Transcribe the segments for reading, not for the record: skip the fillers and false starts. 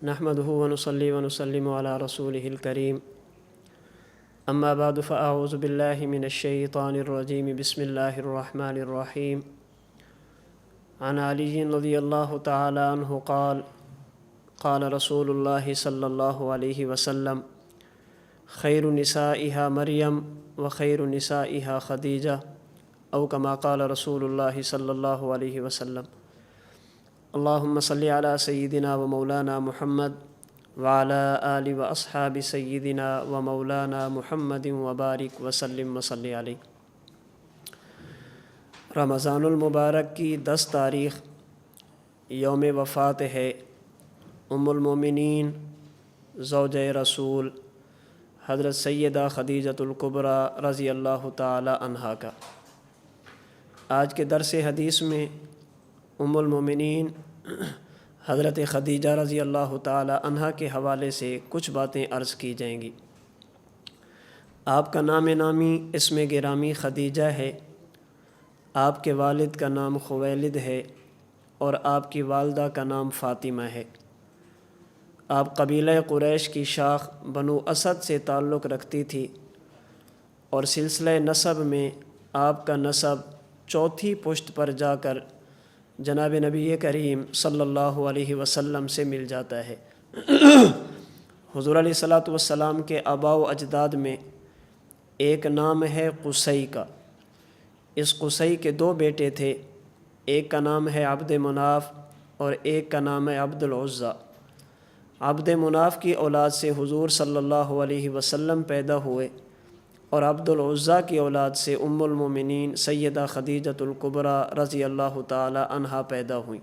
نحمده ونصلي ونسلم على رسوله الكريم اما بعد فاعوذ بالله من الشيطان الرجيم بسم الله الرحمن الرحيم عن علي رضي الله تعالى عنه قال قال رسول الله صلى الله عليه وسلم خير نسائها مريم وخير نسائها خديجة أو كما قال رسول الله صلى الله عليه وسلم اللهم صل على سيدنا ومولانا محمد وعلى آل وأصحاب سيدنا ومولانا محمد وبارك وسلم وصل علیہ۔ رمضان المبارک کی 10 تاریخ یوم وفات ہے ام المومنین زوجہ رسول حضرت سیدہ خدیجۃ الکبریٰ رضی اللہ تعالی عنہا کا۔ آج کے درس حدیث میں ام المومنین حضرت خدیجہ رضی اللہ تعالی عنہا کے حوالے سے کچھ باتیں عرض کی جائیں گی۔ آپ کا نام نامی اسم گرامی خدیجہ ہے، آپ کے والد کا نام خویلد ہے اور آپ کی والدہ کا نام فاطمہ ہے۔ آپ قبیلہ قریش کی شاخ بنو اسد سے تعلق رکھتی تھی اور سلسلہ نسب میں آپ کا نسب چوتھی پشت پر جا کر جناب نبی کریم صلی اللہ علیہ وسلم سے مل جاتا ہے۔ حضور علیہ الصلاۃ والسلام کے آباء و اجداد میں ایک نام ہے قصی کا۔ اس قصی کے 2 بیٹے تھے، ایک کا نام ہے عبد مناف اور ایک کا نام ہے عبد العزیٰ۔ عبد مناف کی اولاد سے حضور صلی اللہ علیہ وسلم پیدا ہوئے اور عبد العزیٰ کی اولاد سے ام المومنین سیدہ خدیجۃ الکبریٰ رضی اللہ تعالی عنہا پیدا ہوئیں۔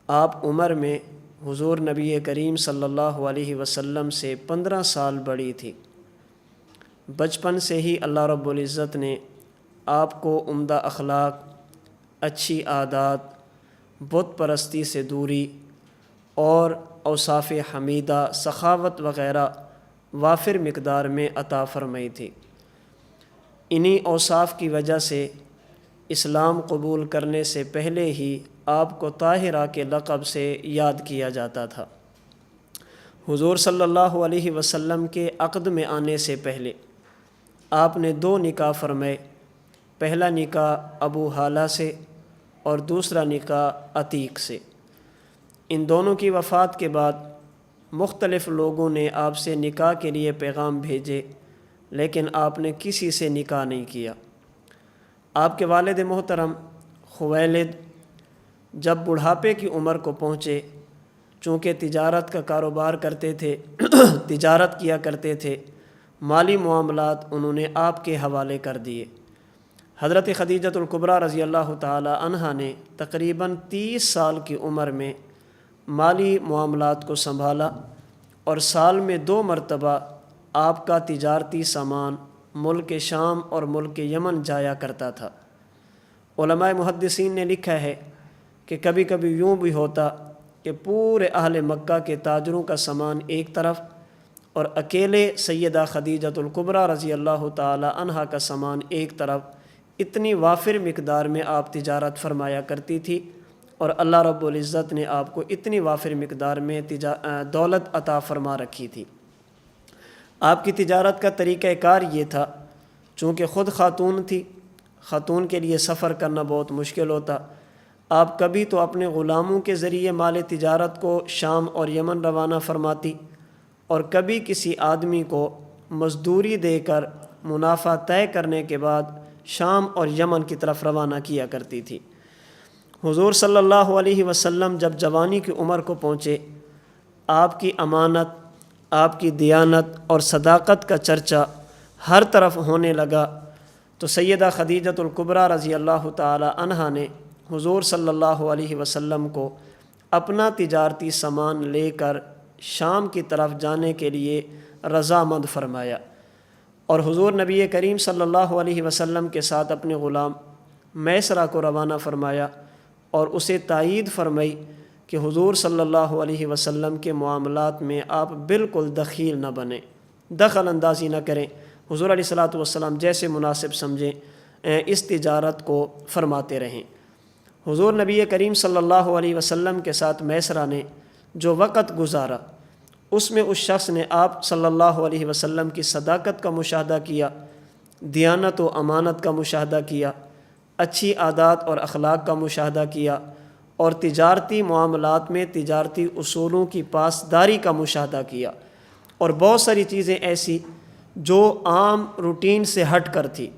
آپ عمر میں حضور نبی کریم صلی اللہ علیہ وسلم سے 15 سال بڑی تھی۔ بچپن سے ہی اللہ رب العزت نے آپ کو عمدہ اخلاق، اچھی عادات، بت پرستی سے دوری اور اوصاف حمیدہ، سخاوت وغیرہ وافر مقدار میں عطا فرمائی تھی۔ انہی اوصاف کی وجہ سے اسلام قبول کرنے سے پہلے ہی آپ کو طاہرہ کے لقب سے یاد کیا جاتا تھا۔ حضور صلی اللہ علیہ وسلم کے عقد میں آنے سے پہلے آپ نے 2 نکاح فرمائے۔ پہلا نکاح ابو حالہ سے اور دوسرا نکاح عتیق سے۔ ان دونوں کی وفات کے بعد مختلف لوگوں نے آپ سے نکاح کے لیے پیغام بھیجے، لیکن آپ نے کسی سے نکاح نہیں کیا۔ آپ کے والد محترم خویلد جب بڑھاپے کی عمر کو پہنچے، چونکہ تجارت کا کاروبار کرتے تھے، تجارت کیا کرتے تھے، مالی معاملات انہوں نے آپ کے حوالے کر دیے۔ حضرت خدیجۃ الکبریٰ رضی اللہ تعالی عنہا نے تقریباً 30 سال کی عمر میں مالی معاملات کو سنبھالا اور سال میں 2 مرتبہ آپ کا تجارتی سامان ملک شام اور ملک یمن جایا کرتا تھا۔ علماء محدثین نے لکھا ہے کہ کبھی کبھی یوں بھی ہوتا کہ پورے اہل مکہ کے تاجروں کا سامان ایک طرف اور اکیلے سیدہ خدیجۃ الکبریٰ رضی اللہ تعالی عنہا کا سامان ایک طرف، اتنی وافر مقدار میں آپ تجارت فرمایا کرتی تھی اور اللہ رب العزت نے آپ کو اتنی وافر مقدار میں دولت عطا فرما رکھی تھی۔ آپ کی تجارت کا طریقہ کار یہ تھا، چونکہ خود خاتون تھی، خاتون کے لیے سفر کرنا بہت مشکل ہوتا۔ آپ کبھی تو اپنے غلاموں کے ذریعے مال تجارت کو شام اور یمن روانہ فرماتی اور کبھی کسی آدمی کو مزدوری دے کر منافع طے کرنے کے بعد شام اور یمن کی طرف روانہ کیا کرتی تھی۔ حضور صلی اللہ علیہ وسلم جب جوانی کی عمر کو پہنچے، آپ کی امانت، آپ کی دیانت اور صداقت کا چرچا ہر طرف ہونے لگا، تو سیدہ خدیجۃ الکبریٰ رضی اللہ تعالی عنہا نے حضور صلی اللہ علیہ وسلم کو اپنا تجارتی سامان لے کر شام کی طرف جانے کے لیے رضامند فرمایا اور حضور نبی کریم صلی اللہ علیہ وسلم کے ساتھ اپنے غلام میسرہ کو روانہ فرمایا اور اسے تائید فرمائی کہ حضور صلی اللہ علیہ وسلم کے معاملات میں آپ بالکل دخیل نہ بنیں، دخل اندازی نہ کریں، حضور علیہ الصلاۃ والسلام جیسے مناسب سمجھیں اس تجارت کو فرماتے رہیں۔ حضور نبی کریم صلی اللہ علیہ وسلم کے ساتھ میسرہ نے جو وقت گزارا اس میں اس شخص نے آپ صلی اللہ علیہ وسلم کی صداقت کا مشاہدہ کیا، دیانت و امانت کا مشاہدہ کیا، اچھی عادات اور اخلاق کا مشاہدہ کیا، اور تجارتی معاملات میں تجارتی اصولوں کی پاسداری کا مشاہدہ کیا، اور بہت ساری چیزیں ایسی جو عام روٹین سے ہٹ کر تھی،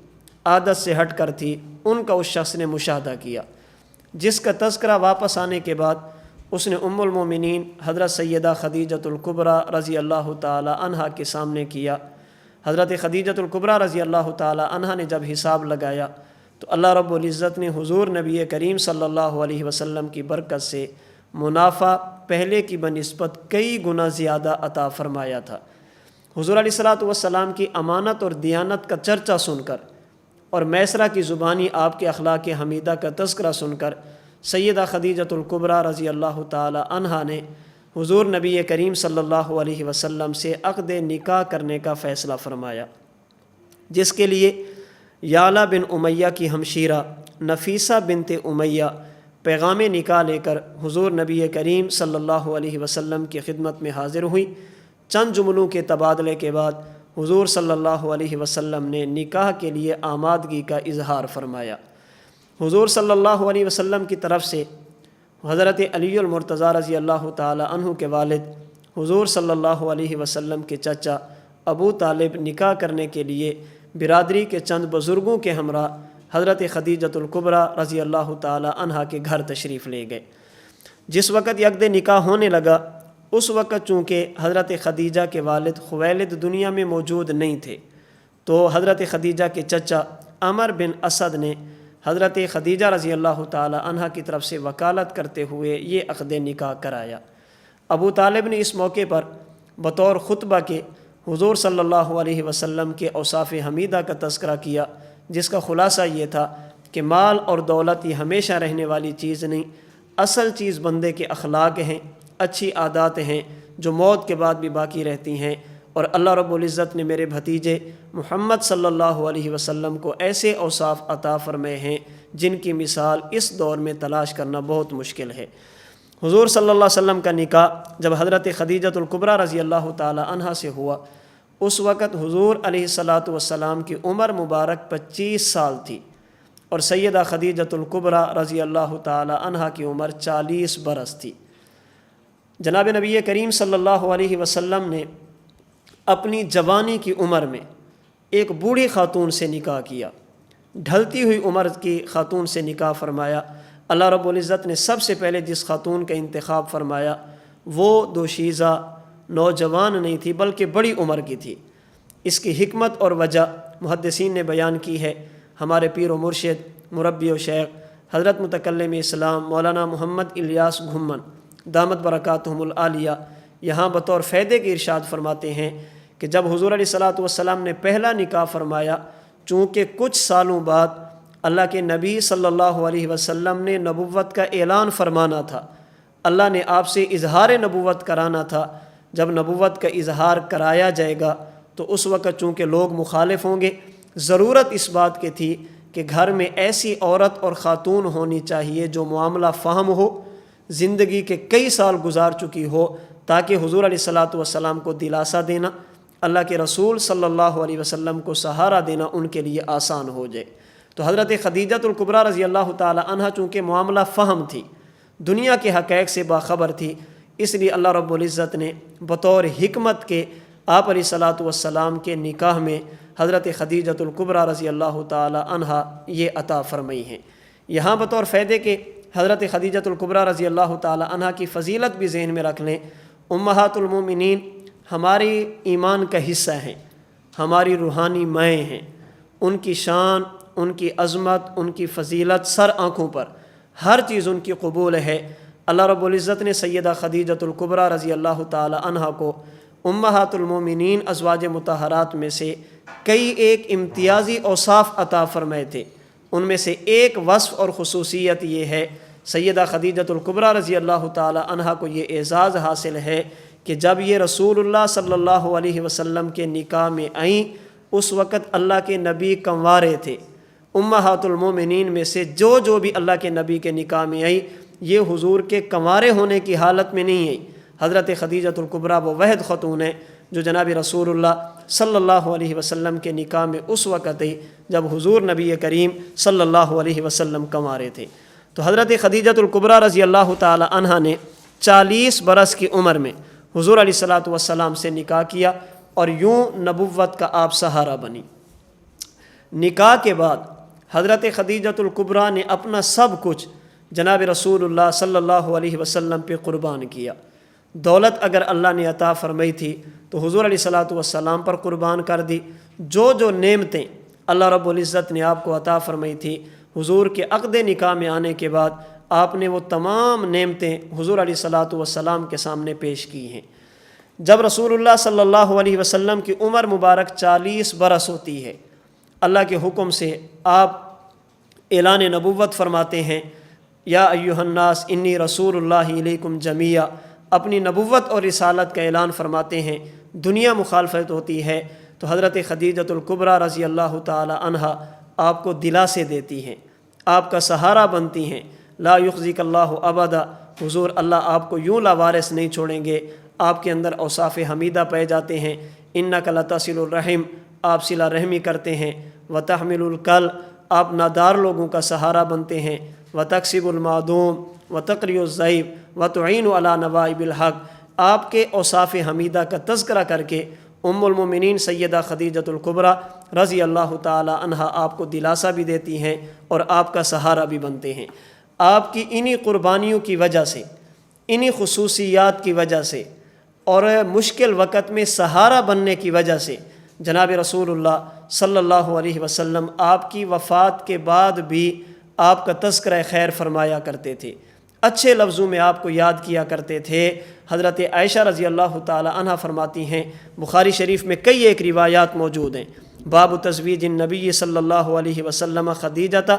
عادت سے ہٹ کر تھی، ان کا اس شخص نے مشاہدہ کیا، جس کا تذکرہ واپس آنے کے بعد اس نے ام المومنین حضرت سیدہ خدیجۃ الکبریٰ رضی اللہ تعالی عنہا کے سامنے کیا۔ حضرت خدیجۃ الکبریٰ رضی اللہ تعالی عنہا نے جب حساب لگایا تو اللہ رب العزت نے حضور نبی کریم صلی اللہ علیہ وسلم کی برکت سے منافع پہلے کی بنسبت کئی گنا زیادہ عطا فرمایا تھا۔ حضور علیہ الصلاۃ والسلام کی امانت اور دیانت کا چرچا سن کر اور میسرہ کی زبانی آپ کے اخلاق حمیدہ کا تذکرہ سن کر سیدہ خدیجۃ الکبریٰ رضی اللہ تعالی عنہا نے حضور نبی کریم صلی اللہ علیہ وسلم سے عقد نکاح کرنے کا فیصلہ فرمایا، جس کے لیے یعلا بن امیہ کی ہمشیرہ نفیسہ بنت امیہ پیغام نکاح لے کر حضور نبی کریم صلی اللہ علیہ وسلم کی خدمت میں حاضر ہوئی۔ چند جملوں کے تبادلے کے بعد حضور صلی اللہ علیہ وسلم نے نکاح کے لیے آمادگی کا اظہار فرمایا۔ حضور صلی اللہ علیہ وسلم کی طرف سے حضرت علی المرتضیٰ رضی اللہ تعالی عنہ کے والد، حضور صلی اللہ علیہ وسلم کے چچا ابو طالب نکاح کرنے کے لیے برادری کے چند بزرگوں کے ہمراہ حضرت خدیجۃ الکبریٰ رضی اللہ تعالی عنہا کے گھر تشریف لے گئے۔ جس وقت عقد نکاح ہونے لگا اس وقت چونکہ حضرت خدیجہ کے والد خویلد دنیا میں موجود نہیں تھے، تو حضرت خدیجہ کے چچا عمر بن اسد نے حضرت خدیجہ رضی اللہ تعالی عنہا کی طرف سے وکالت کرتے ہوئے یہ عقد نکاح کرایا۔ ابو طالب نے اس موقع پر بطور خطبہ کے حضور صلی اللہ علیہ وسلم کے اوصاف حمیدہ کا تذکرہ کیا، جس کا خلاصہ یہ تھا کہ مال اور دولت یہ ہمیشہ رہنے والی چیز نہیں، اصل چیز بندے کے اخلاق ہیں، اچھی عادات ہیں جو موت کے بعد بھی باقی رہتی ہیں، اور اللہ رب العزت نے میرے بھتیجے محمد صلی اللہ علیہ وسلم کو ایسے اوصاف عطا فرمائے ہیں جن کی مثال اس دور میں تلاش کرنا بہت مشکل ہے۔ حضور صلی اللہ علیہ وسلم کا نکاح جب حضرت خدیجۃ الکبریٰ رضی اللہ تعالی عنہا سے ہوا اس وقت حضور علیہ الصلاۃ والسلام کی عمر مبارک 25 سال تھی، اور سیدہ خدیجۃ الکبریٰ رضی اللہ تعالی عنہا کی عمر 40 برس تھی۔ جناب نبی کریم صلی اللہ علیہ وسلم نے اپنی جوانی کی عمر میں ایک بوڑھی خاتون سے نکاح کیا، ڈھلتی ہوئی عمر کی خاتون سے نکاح فرمایا۔ اللہ رب العزت نے سب سے پہلے جس خاتون کا انتخاب فرمایا وہ دوشیزہ نوجوان نہیں تھی بلکہ بڑی عمر کی تھی۔ اس کی حکمت اور وجہ محدثین نے بیان کی ہے۔ ہمارے پیر و مرشد مربی و شیخ حضرت متکلم اسلام مولانا محمد الیاس گھمن دامت برکاتہم العالیہ یہاں بطور فائدے کے ارشاد فرماتے ہیں کہ جب حضور علیہ الصلاۃ والسلام نے پہلا نکاح فرمایا، چونکہ کچھ سالوں بعد اللہ کے نبی صلی اللہ علیہ وسلم نے نبوت کا اعلان فرمانا تھا، اللہ نے آپ سے اظہار نبوت کرانا تھا۔ جب نبوت کا اظہار کرایا جائے گا تو اس وقت چونکہ لوگ مخالف ہوں گے، ضرورت اس بات کی تھی کہ گھر میں ایسی عورت اور خاتون ہونی چاہیے جو معاملہ فہم ہو، زندگی کے کئی سال گزار چکی ہو، تاکہ حضور علیہ الصلاۃ والسلام کو دلاسا دینا، اللہ کے رسول صلی اللہ علیہ وسلم کو سہارا دینا ان کے لیے آسان ہو جائے۔ تو حضرت خدیجۃ الکبریٰ رضی اللہ تعالی عنہا چونکہ معاملہ فہم تھی، دنیا کے حقائق سے باخبر تھی، اس لیے اللہ رب العزت نے بطور حکمت کے آپ علیہ الصلاۃ والسلام کے نکاح میں حضرت خدیجۃ الکبریٰ رضی اللہ تعالی عنہا یہ عطا فرمائی ہیں۔ یہاں بطور فائدے کے حضرت خدیجۃ الکبریٰ رضی اللہ تعالی عنہا کی فضیلت بھی ذہن میں رکھ لیں۔ امہات المومنین ہماری ایمان کا حصہ ہیں، ہماری روحانی مائیں ہیں، ان کی شان، ان کی عظمت، ان کی فضیلت سر آنکھوں پر، ہر چیز ان کی قبول ہے۔ اللہ رب العزت نے سیدہ خدیجۃ الکبریٰ رضی اللہ تعالی عنہا کو امہات المومنین ازواج مطہرات میں سے کئی ایک امتیازی اوصاف عطا فرمائے تھے۔ ان میں سے ایک وصف اور خصوصیت یہ ہے، سیدہ خدیجۃ الکبریٰ رضی اللہ تعالی عنہا کو یہ اعزاز حاصل ہے کہ جب یہ رسول اللہ صلی اللہ علیہ وسلم کے نکاح میں آئیں اس وقت اللہ کے نبی کنوارے تھے۔ امہات المومنین میں سے جو بھی اللہ کے نبی کے نکاح میں آئی یہ حضور کے کنوارے ہونے کی حالت میں نہیں آئی، حضرت خدیجۃ الکبریٰ وہ واحد خاتون ہیں جو جناب رسول اللہ صلی اللہ علیہ وسلم کے نکاح میں اس وقت تھی جب حضور نبی کریم صلی اللہ علیہ وسلم کنوارے تھے۔ تو حضرت خدیجۃ الکبریٰ رضی اللہ تعالی عنہا نے 40 برس کی عمر میں حضور علیہ الصلاۃ والسلام سے نکاح کیا اور یوں نبوت کا آپ سہارا بنی۔ نکاح کے بعد حضرت خدیجۃ الکبریٰ نے اپنا سب کچھ جناب رسول اللہ صلی اللہ علیہ وسلم پہ قربان کیا۔ دولت اگر اللہ نے عطا فرمائی تھی تو حضور علیہ الصلاۃ والسلام پر قربان کر دی۔ جو نعمتیں اللہ رب العزت نے آپ کو عطا فرمائی تھی، حضور کے عقد نکاح میں آنے کے بعد آپ نے وہ تمام نعمتیں حضور علیہ الصلاۃ والسلام کے سامنے پیش کی ہیں۔ جب رسول اللہ صلی اللہ علیہ وسلم کی عمر مبارک 40 برس ہوتی ہے، اللہ کے حکم سے آپ اعلان نبوت فرماتے ہیں، یا ایھا الناس انی رسول اللہ علیکم جمیعا، اپنی نبوت اور رسالت کا اعلان فرماتے ہیں۔ دنیا مخالفت ہوتی ہے تو حضرت خدیجۃ الکبریٰ رضی اللہ تعالی عنہا آپ کو دلاسے دیتی ہیں، آپ کا سہارا بنتی ہیں۔ لا یخزیک اللہ ابدا، حضور اللہ آپ کو یوں لاوارث نہیں چھوڑیں گے۔ آپ کے اندر اوصاف حمیدہ پائے جاتے ہیں۔ انک لتصل الرحم، آپ صلہ رحمی کرتے ہیں۔ وتحمل الکل، آپ نادار لوگوں کا سہارا بنتے ہیں۔ وتکسب المعدوم وتقری الضعیف وتعین علی نوائب الحق، آپ کے اوصاف حمیدہ کا تذکرہ کر کے ام المومنین سیدہ خدیجۃ الکبریٰ رضی اللہ تعالی عنہا آپ کو دلاسا بھی دیتی ہیں اور آپ کا سہارا بھی بنتے ہیں۔ آپ کی انہی قربانیوں کی وجہ سے، انہی خصوصیات کی وجہ سے اور مشکل وقت میں سہارا بننے کی وجہ سے جناب رسول اللہ صلی اللہ علیہ وسلم آپ کی وفات کے بعد بھی آپ کا تذکرہ خیر فرمایا کرتے تھے، اچھے لفظوں میں آپ کو یاد کیا کرتے تھے۔ حضرت عائشہ رضی اللہ تعالی عنہ فرماتی ہیں، بخاری شریف میں کئی ایک روایات موجود ہیں، باب تزویج النبی صلی اللہ علیہ وسلم خدیجۃ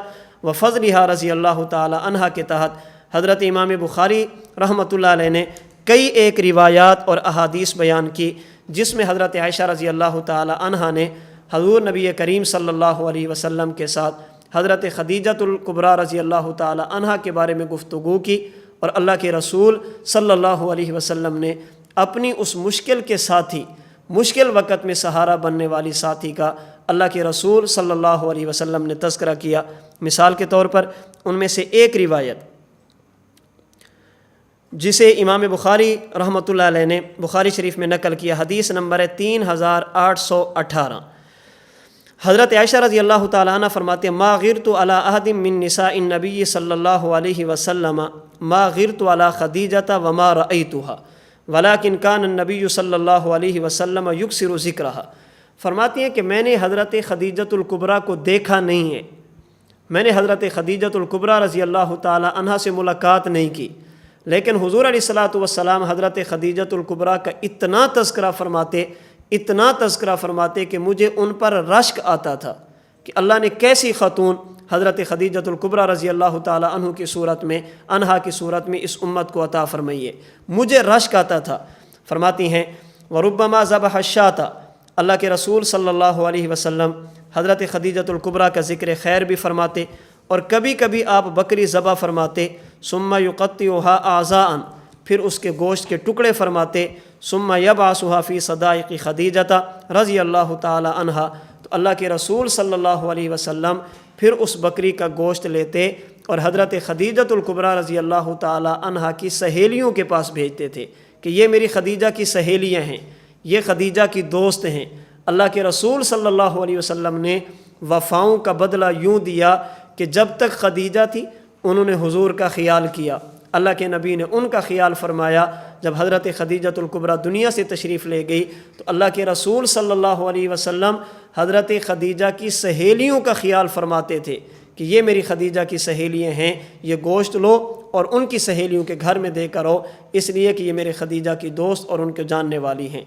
وفضلها رضی اللہ تعالی عنہ کے تحت حضرت امام بخاری رحمۃ اللہ علیہ نے کئی ایک روایات اور احادیث بیان کی، جس میں حضرت عائشہ رضی اللہ تعالی عنہ نے حضور نبی کریم صلی اللہ علیہ وسلم کے ساتھ حضرت خدیجۃ الکبریٰ رضی اللہ تعالی عنہ کے بارے میں گفتگو کی، اور اللہ کے رسول صلی اللہ علیہ وسلم نے اپنی اس مشکل کے ساتھی، مشکل وقت میں سہارا بننے والی ساتھی کا اللہ کے رسول صلی اللہ علیہ وسلم نے تذکرہ کیا۔ مثال کے طور پر ان میں سے ایک روایت جسے امام بخاری رحمۃ اللہ علیہ نے بخاری شریف میں نقل کیا، حدیث نمبر ہے 3818، حضرت عائشہ رضی اللہ تعالیٰ عنہ فرماتے ہیں، ما غرت علی احد من نساء النبی صلی اللہ علیہ وسلم ما غرت علی خدیجۃ وما رأیتها ولکن کان النبی صلی اللہ علیہ وسلم یکثر ذکرہا۔ فرماتی ہیں کہ میں نے حضرت خدیجۃ الکبریٰ کو دیکھا نہیں ہے، میں نے حضرت خدیجۃ الکبریٰ رضی اللہ تعالی عنہ سے ملاقات نہیں کی، لیکن حضور علیہ الصلاۃ والسلام حضرت خدیجۃ الکبریٰ کا اتنا تذکرہ فرماتے کہ مجھے ان پر رشک آتا تھا کہ اللہ نے کیسی خاتون حضرت خدیجۃ الکبریٰ رضی اللہ تعالی عنہ کی صورت میں، عنہا کی صورت میں اس امت کو عطا فرمائی ہے، مجھے رشک آتا تھا۔ فرماتی ہیں وربما ذبح الشاة، اللہ کے رسول صلی اللہ علیہ وسلم حضرت خدیجۃ الکبریٰ کا ذکر خیر بھی فرماتے، اور کبھی کبھی آپ بکری ذبح فرماتے، ثم یقطعها اعضاء، پھر اس کے گوشت کے ٹکڑے فرماتے، ثم یبعثها فی صدائق خدیجۃ رضی اللہ تعالی عنہا، تو اللہ کے رسول صلی اللہ علیہ وسلم پھر اس بکری کا گوشت لیتے اور حضرت خدیجۃ الکبریٰ رضی اللہ تعالی عنہا کی سہیلیوں کے پاس بھیجتے تھے کہ یہ میری خدیجہ کی سہیلیاں ہیں، یہ خدیجہ کی دوست ہیں۔ اللہ کے رسول صلی اللہ علیہ وسلم نے وفاؤں کا بدلہ یوں دیا کہ جب تک خدیجہ تھی انہوں نے حضور کا خیال کیا، اللہ کے نبی نے ان کا خیال فرمایا۔ جب حضرت خدیجۃ الکبریٰ دنیا سے تشریف لے گئی تو اللہ کے رسول صلی اللہ علیہ وسلم حضرت خدیجہ کی سہیلیوں کا خیال فرماتے تھے کہ یہ میری خدیجہ کی سہیلیاں ہیں، یہ گوشت لو اور ان کی سہیلیوں کے گھر میں دے کر آؤ، اس لیے کہ یہ میرے خدیجہ کی دوست اور ان کے جاننے والی ہیں۔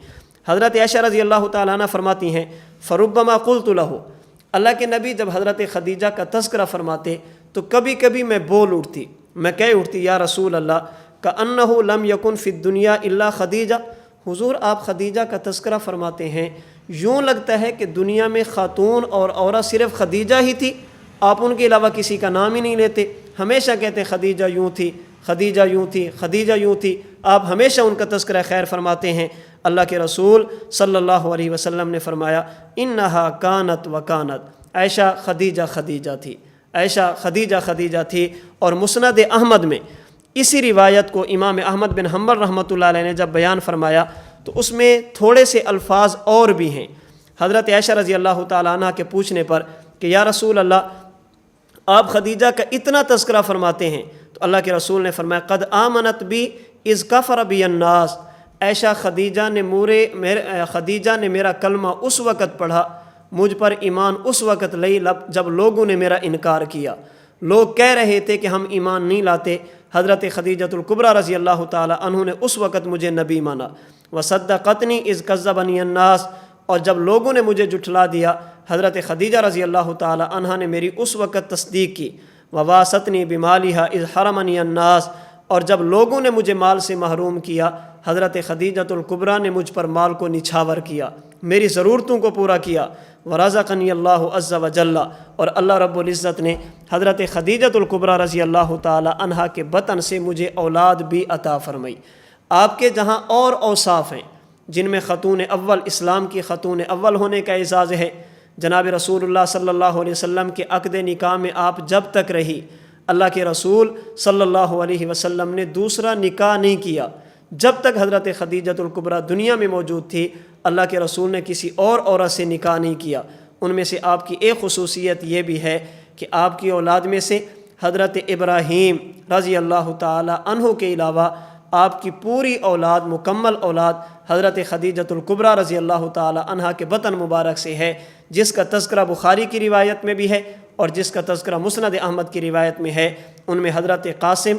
حضرت عائشہ رضی اللہ تعالیٰ عنہ فرماتی ہیں، فربما قلت له، اللہ کے نبی جب حضرت خدیجہ کا تذکرہ فرماتے تو کبھی کبھی میں بول اٹھتی، میں کہہ اٹھتی، یا رسول اللہ کأنہ لم یکن فی الدنیا الا خدیجہ، حضور آپ خدیجہ کا تذکرہ فرماتے ہیں، یوں لگتا ہے کہ دنیا میں خاتون اور عورت صرف خدیجہ ہی تھی، آپ ان کے علاوہ کسی کا نام ہی نہیں لیتے، ہمیشہ کہتے خدیجہ یوں تھی، خدیجہ یوں تھی، خدیجہ یوں تھی، آپ ہمیشہ ان کا تذکرہ خیر فرماتے ہیں۔ اللہ کے رسول صلی اللہ علیہ وسلم نے فرمایا انہا کانت و کانت، عائشہ خدیجہ خدیجہ تھی، عائشہ خدیجہ خدیجہ تھی۔ اور مسند احمد میں اسی روایت کو امام احمد بن حنبل رحمۃ اللہ علیہ نے جب بیان فرمایا تو اس میں تھوڑے سے الفاظ اور بھی ہیں۔ حضرت عائشہ رضی اللہ تعالیٰ عنہ کے پوچھنے پر کہ یا رسول اللہ آپ خدیجہ کا اتنا تذکرہ فرماتے ہیں، تو اللہ کے رسول نے فرمایا قد آمنت بی اذ کفر بی الناس، عائشہ خدیجہ نے میرا کلمہ اس وقت پڑھا، مجھ پر ایمان اس وقت لئی جب لوگوں نے میرا انکار کیا۔ لوگ کہہ رہے تھے کہ ہم ایمان نہیں لاتے، حضرت خدیجۃ الکبریٰ رضی اللہ تعالی عنہ نے اس وقت مجھے نبی مانا۔ وصدقتنی اذ کذبنی الناس، اور جب لوگوں نے مجھے جھٹلا دیا، حضرت خدیجہ رضی اللہ تعالی عنہ نے میری اس وقت تصدیق کی۔ وواستنی بمالہا اذ حرمنی الناس، اور جب لوگوں نے مجھے مال سے محروم کیا، حضرت خدیجۃ الکبریٰ نے مجھ پر مال کو نچھاور کیا، میری ضرورتوں کو پورا کیا۔ ورزقنی اللہ عز وجل، اور اللہ رب العزت نے حضرت خدیجۃ الکبریٰ رضی اللہ تعالی عنہا کے بطن سے مجھے اولاد بھی عطا فرمائی۔ آپ کے جہاں اور اوصاف ہیں جن میں خاتون اول، اسلام کی خاتون اول ہونے کا اعزاز ہے، جناب رسول اللہ صلی اللہ علیہ وسلم کے عقد نکاح میں آپ جب تک رہی، اللہ کے رسول صلی اللہ علیہ وسلم نے دوسرا نکاح نہیں کیا۔ جب تک حضرت خدیجۃ الکبریٰ دنیا میں موجود تھی، اللہ کے رسول نے کسی اور عورت سے نکاح نہیں کیا۔ ان میں سے آپ کی ایک خصوصیت یہ بھی ہے کہ آپ کی اولاد میں سے حضرت ابراہیم رضی اللہ تعالی عنہ کے علاوہ آپ کی پوری اولاد، مکمل اولاد حضرت خدیجۃ الکبریٰ رضی اللہ تعالی عنہ کے بطن مبارک سے ہے، جس کا تذکرہ بخاری کی روایت میں بھی ہے اور جس کا تذکرہ مسند احمد کی روایت میں ہے۔ ان میں حضرت قاسم،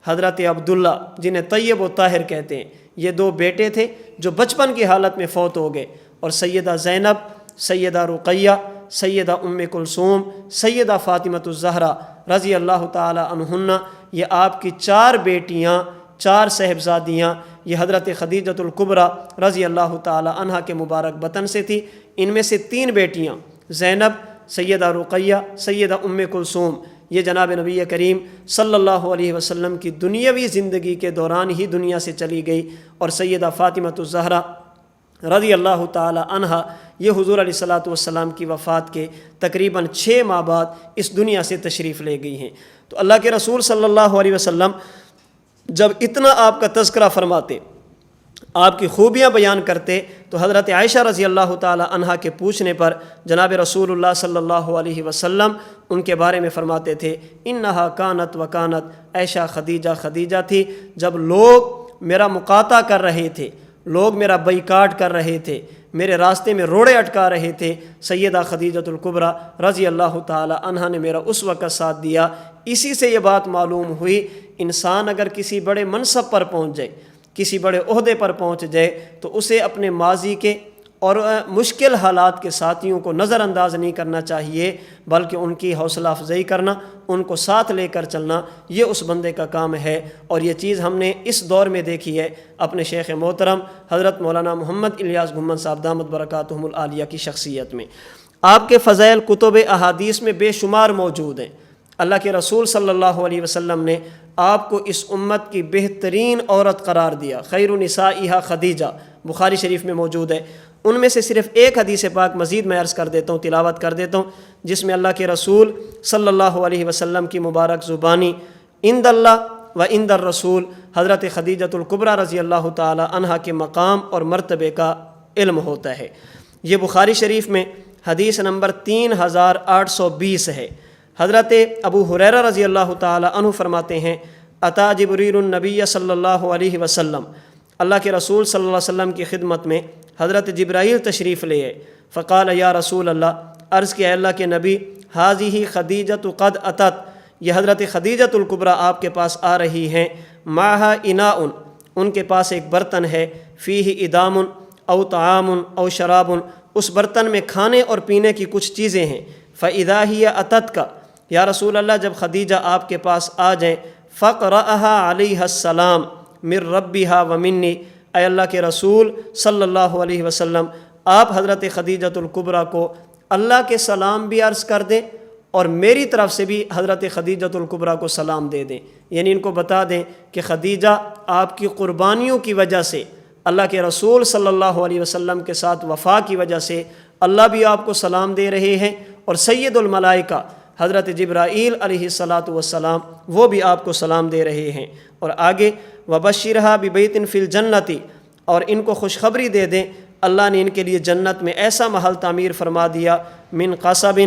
حضرت عبداللہ جنہیں طیب و طاہر کہتے ہیں، یہ دو بیٹے تھے جو بچپن کی حالت میں فوت ہو گئے، اور سیدہ زینب، سیدہ رقیہ، سیدہ ام کلثوم، سیدہ فاطمۃ الزہرا رضی اللہ تعالی عنہن، یہ آپ کی 4 بیٹیاں، 4 صاحبزادیاں، یہ حضرت خدیجۃ الکبریٰ رضی اللہ تعالی عنہ کے مبارک بطن سے تھی۔ ان میں سے 3 بیٹیاں زینب، سیدہ رقیہ، سیدہ ام کلثوم، یہ جناب نبی کریم صلی اللہ علیہ وسلم کی دنیاوی زندگی کے دوران ہی دنیا سے چلی گئی، اور سیدہ فاطمۃ الزہرا رضی اللہ تعالی عنہا یہ حضور علیہ الصلوۃ والسلام کی وفات کے تقریباً 6 ماہ بعد اس دنیا سے تشریف لے گئی ہیں۔ تو اللہ کے رسول صلی اللہ علیہ وسلم جب اتنا آپ کا تذکرہ فرماتے، آپ کی خوبیاں بیان کرتے، تو حضرت عائشہ رضی اللہ تعالی عنہا کے پوچھنے پر جناب رسول اللہ صلی اللہ علیہ وسلم ان کے بارے میں فرماتے تھے انہا کانت و کانت، عائشہ خدیجہ خدیجہ تھی۔ جب لوگ میرا مقاطع کر رہے تھے، لوگ میرا بائیکاٹ کر رہے تھے، میرے راستے میں روڑے اٹکا رہے تھے، سیدہ خدیجۃ الکبریٰ رضی اللہ تعالی عنہا نے میرا اس وقت ساتھ دیا۔ اسی سے یہ بات معلوم ہوئی، انسان اگر کسی بڑے منصب پر پہنچ جائے، کسی بڑے عہدے پر پہنچ جائے، تو اسے اپنے ماضی کے اور مشکل حالات کے ساتھیوں کو نظر انداز نہیں کرنا چاہیے، بلکہ ان کی حوصلہ افزائی کرنا، ان کو ساتھ لے کر چلنا، یہ اس بندے کا کام ہے۔ اور یہ چیز ہم نے اس دور میں دیکھی ہے اپنے شیخ محترم حضرت مولانا محمد الیاس گھمن صاحب دامت برکاتہم العالیہ کی شخصیت میں۔ آپ کے فضائل کتب احادیث میں بے شمار موجود ہیں۔ اللہ کے رسول صلی اللہ علیہ وسلم نے آپ کو اس امت کی بہترین عورت قرار دیا، خیر نسائها خدیجہ، بخاری شریف میں موجود ہے۔ ان میں سے صرف ایک حدیث پاک مزید میں عرض کر دیتا ہوں، تلاوت کر دیتا ہوں، جس میں اللہ کے رسول صلی اللہ علیہ وسلم کی مبارک زبانی عند اللہ و عند الرسول حضرت خدیجۃ الکبریٰ رضی اللہ تعالی عنہا کے مقام اور مرتبے کا علم ہوتا ہے۔ یہ بخاری شریف میں حدیث نمبر 3820 ہے۔ حضرت ابو ہریرہ رضی اللہ تعالی عنہ فرماتے ہیں اتا جبریل النبی صلی اللہ علیہ وسلم، اللہ کے رسول صلی اللہ علیہ وسلم کی خدمت میں حضرت جبرائیل تشریف لے آئے۔ فقال یا رسول اللہ، عرض کیا اللہ کے نبی، حاذہ خدیجۃ قد اتت، یہ حضرت خدیجۃ الکبریٰ آپ کے پاس آ رہی ہیں، معہا اناء، ان کے پاس ایک برتن ہے، فیہ ادام او طعام او شراب، اس برتن میں کھانے اور پینے کی کچھ چیزیں ہیں۔ فاذا ہی اتت کا، یا رسول اللہ جب خدیجہ آپ کے پاس آ جائیں، فقرأہا علیہ السلام من ربہا ومنی، اے اللہ کے رسول صلی اللہ علیہ وسلم آپ حضرت خدیجۃ الکبریٰ کو اللہ کے سلام بھی عرض کر دیں اور میری طرف سے بھی حضرت خدیجۃ الکبریٰ کو سلام دے دیں، یعنی ان کو بتا دیں کہ خدیجہ آپ کی قربانیوں کی وجہ سے، اللہ کے رسول صلی اللہ علیہ وسلم کے ساتھ وفا کی وجہ سے اللہ بھی آپ کو سلام دے رہے ہیں، اور سید الملائکہ حضرت جبرائیل علیہ الصلاۃ والسلام وہ بھی آپ کو سلام دے رہے ہیں۔ اور آگے وبشرھا ببیت فی الجنۃ، اور ان کو خوشخبری دے دیں اللہ نے ان کے لیے جنت میں ایسا محل تعمیر فرما دیا، من قصب،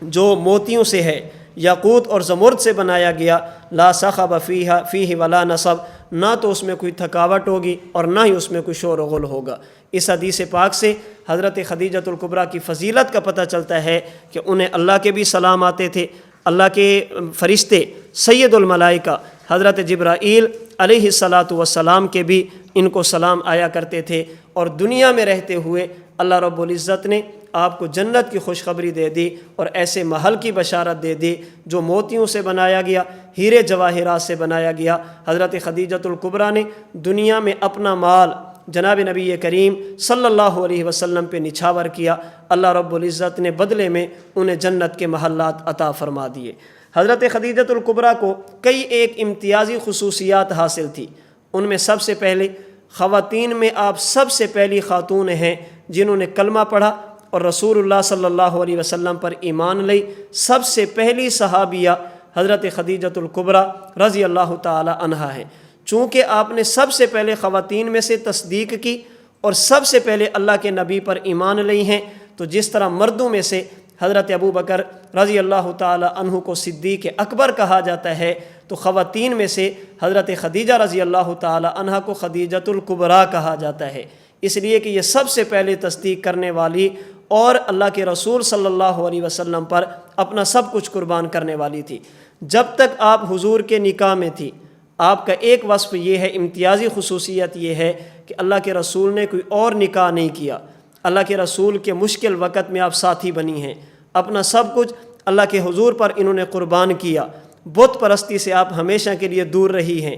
جو موتیوں سے ہے، یاقوت اور زمرد سے بنایا گیا، لا صخب فیہ ولا نصب، نہ تو اس میں کوئی تھکاوٹ ہوگی اور نہ ہی اس میں کوئی شور و غل ہوگا۔ اس حدیث پاک سے حضرت خدیجۃ الکبریٰ کی فضیلت کا پتہ چلتا ہے کہ انہیں اللہ کے بھی سلام آتے تھے، اللہ کے فرشتے سید الملائکہ حضرت جبرائیل علیہ الصلاۃ والسلام کے بھی ان کو سلام آیا کرتے تھے، اور دنیا میں رہتے ہوئے اللہ رب العزت نے آپ کو جنت کی خوشخبری دے دی اور ایسے محل کی بشارت دے دی جو موتیوں سے بنایا گیا، ہیرے جواہرات سے بنایا گیا۔ حضرت خدیجۃ الکبریٰ نے دنیا میں اپنا مال جناب نبی کریم صلی اللہ علیہ وسلم پہ نچھاور کیا، اللہ رب العزت نے بدلے میں انہیں جنت کے محلات عطا فرما دیے۔ حضرت خدیجۃ الکبریٰ کو کئی ایک امتیازی خصوصیات حاصل تھی، ان میں سب سے پہلے خواتین میں آپ سب سے پہلی خاتون ہیں جنہوں نے کلمہ پڑھا اور رسول اللہ صلی اللہ علیہ وسلم پر ایمان لائی۔ سب سے پہلی صحابیہ حضرت خدیجۃ الکبریٰ رضی اللہ تعالی عنہا ہیں۔ چونکہ آپ نے سب سے پہلے خواتین میں سے تصدیق کی اور سب سے پہلے اللہ کے نبی پر ایمان لائی ہیں، تو جس طرح مردوں میں سے حضرت ابو بکر رضی اللہ تعالی عنہ کو صدیق اکبر کہا جاتا ہے، تو خواتین میں سے حضرت خدیجہ رضی اللہ تعالی عنہ کو خدیجۃ الکبریٰ کہا جاتا ہے، اس لیے کہ یہ سب سے پہلے تصدیق کرنے والی اور اللہ کے رسول صلی اللہ علیہ وسلم پر اپنا سب کچھ قربان کرنے والی تھی۔ جب تک آپ حضور کے نکاح میں تھی، آپ کا ایک وصف یہ ہے، امتیازی خصوصیت یہ ہے کہ اللہ کے رسول نے کوئی اور نکاح نہیں کیا۔ اللہ کے رسول کے مشکل وقت میں آپ ساتھی بنی ہیں، اپنا سب کچھ اللہ کے حضور پر انہوں نے قربان کیا۔ بت پرستی سے آپ ہمیشہ کے لیے دور رہی ہیں۔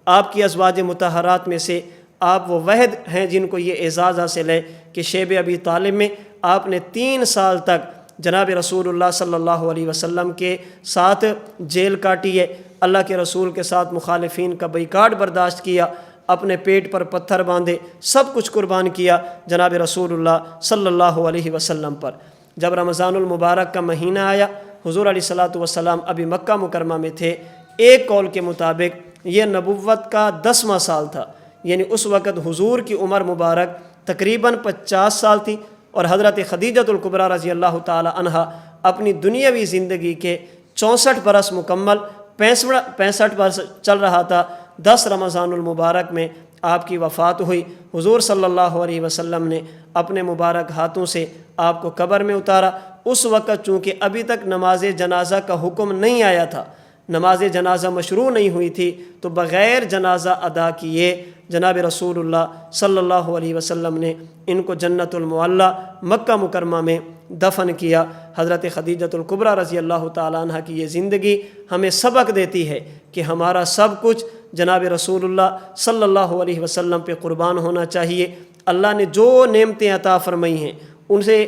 آپ کی ازواج مطہرات میں سے آپ وہ وحد ہیں جن کو یہ اعزاز حاصل ہے کہ شیب ابی طالب میں آپ نے 3 سال تک جناب رسول اللہ صلی اللہ علیہ وسلم کے ساتھ جیل کاٹی ہے، اللہ کے رسول کے ساتھ مخالفین کا بائیکاٹ برداشت کیا، اپنے پیٹ پر پتھر باندھے، سب کچھ قربان کیا جناب رسول اللہ صلی اللہ علیہ وسلم پر۔ جب رمضان المبارک کا مہینہ آیا، حضور علیہ الصلاۃ والسلام ابھی مکہ مکرمہ میں تھے۔ ایک قول کے مطابق یہ نبوت کا 10واں سال تھا، یعنی اس وقت حضور کی عمر مبارک تقریباً 50 سال تھی، اور حضرت خدیجۃ الکبریٰ رضی اللہ تعالی عنہا اپنی دنیاوی زندگی کے 64 برس مکمل، 65 برس چل رہا تھا۔ 10 رمضان المبارک میں آپ کی وفات ہوئی۔ حضور صلی اللہ علیہ وسلم نے اپنے مبارک ہاتھوں سے آپ کو قبر میں اتارا۔ اس وقت چونکہ ابھی تک نماز جنازہ کا حکم نہیں آیا تھا، نماز جنازہ مشروع نہیں ہوئی تھی، تو بغیر جنازہ ادا کیے جناب رسول اللہ صلی اللہ علیہ وسلم نے ان کو جنت المعلیٰ مکہ مکرمہ میں دفن کیا۔ حضرت خدیجۃ الکبریٰ رضی اللہ تعالیٰ عنہ کی یہ زندگی ہمیں سبق دیتی ہے کہ ہمارا سب کچھ جناب رسول اللہ صلی اللہ علیہ وسلم پہ قربان ہونا چاہیے۔ اللہ نے جو نعمتیں عطا فرمائی ہیں ان سے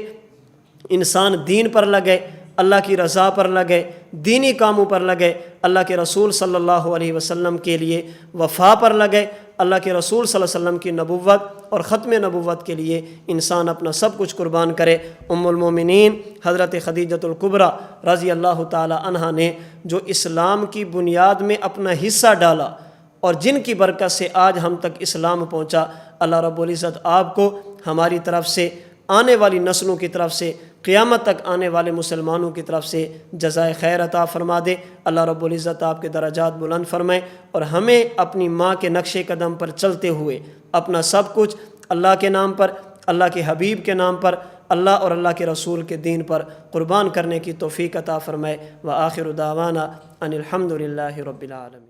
انسان دین پر لگے، اللہ کی رضا پر لگے، دینی کاموں پر لگے، اللہ کے رسول صلی اللہ علیہ وسلم کے لیے وفا پر لگے، اللہ کے رسول صلی اللہ علیہ وسلم کی نبوت اور ختم نبوت کے لیے انسان اپنا سب کچھ قربان کرے۔ ام المومنین حضرت خدیجۃ الکبریٰ رضی اللہ تعالی عنہا نے جو اسلام کی بنیاد میں اپنا حصہ ڈالا اور جن کی برکت سے آج ہم تک اسلام پہنچا، اللہ رب العزت آپ کو ہماری طرف سے، آنے والی نسلوں کی طرف سے، قیامت تک آنے والے مسلمانوں کی طرف سے جزائے خیر عطا فرما دے۔ اللہ رب العزت آپ کے درجات بلند فرمائے، اور ہمیں اپنی ماں کے نقش قدم پر چلتے ہوئے اپنا سب کچھ اللہ کے نام پر، اللہ کے حبیب کے نام پر، اللہ اور اللہ کے رسول کے دین پر قربان کرنے کی توفیق عطا فرمائے۔ وآخر دعوانا ان الحمد للہ رب العالمین۔